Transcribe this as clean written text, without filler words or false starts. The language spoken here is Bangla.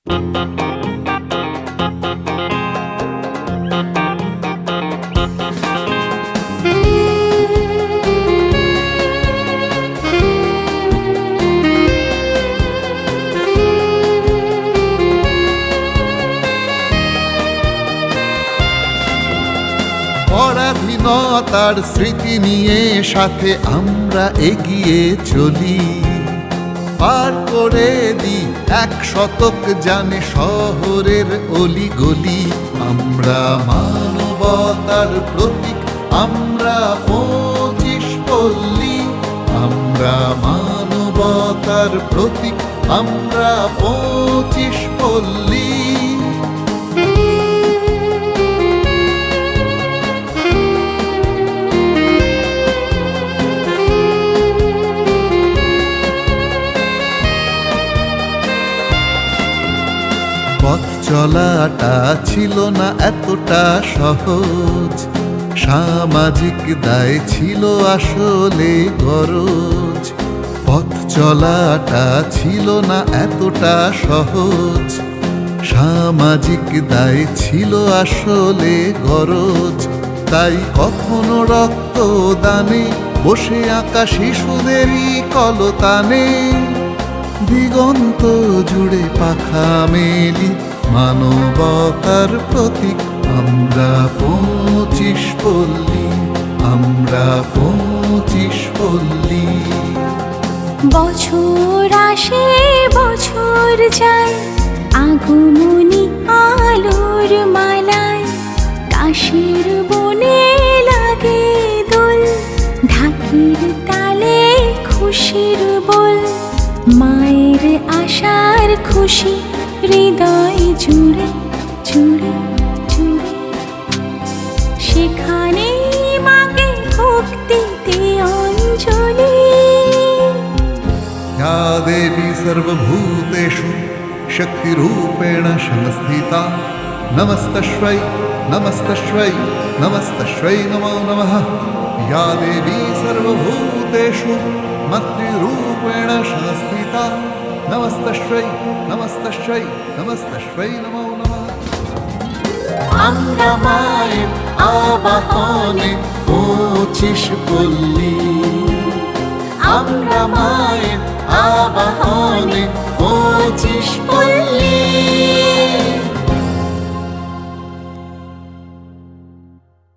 পরাধীনতার স্মৃতি নিয়ে সাথে আমরা এগিয়ে চলি, পার করে দিই ১ শতক জানে শহরের অলিগলি। আমরা মানবতার প্রতীক, আমরা ২৫ পল্লী। আমরা মানবতার প্রতীক, আমরা ২৫ পল্লী। পথ চলাটা ছিল না এতটা সহজ, সামাজিক দায় ছিল আসলে গরজ। পথ চলাটা ছিল না এতটা সহজ, সামাজিক দায় ছিল আসলে গরজ। তাই কখনো রক্তদানে বসে আঁকা শিশুদেরই কলতানে, দিগন্ত জুড়ে পাখা মেলি মানবতার প্রতীক। আমরা ২৫ পল্লী, আমরা ২৫ পল্লী। বছর আসে বছর যায়, আগমনী আলোর মালায়। কাশির বনে লাগে দোল, ঢাকির তালে খুশির বল। মায়ের আশার খুশি হৃদয় জুড়ে জুড়ে জুড়ে, সেখানে মাকে ভক্তিতে অঞ্জলি। या देवी सर्वभूतेषु शक्तिरूपेण संस्थिता, नमस्तस्यै नमस्तस्यै नमस्तस्यै नमो नमः। या देवी सर्वभूतेषु मातृरूपेण संस्थिता, नमस्तस्यै नमस्तस्यै नमस्तस्यै नमो नमः। আমরা মায়ের আবাহনে ২৫ পল্লী, আমরা মায়ের আবাহনে 25 পল্লী।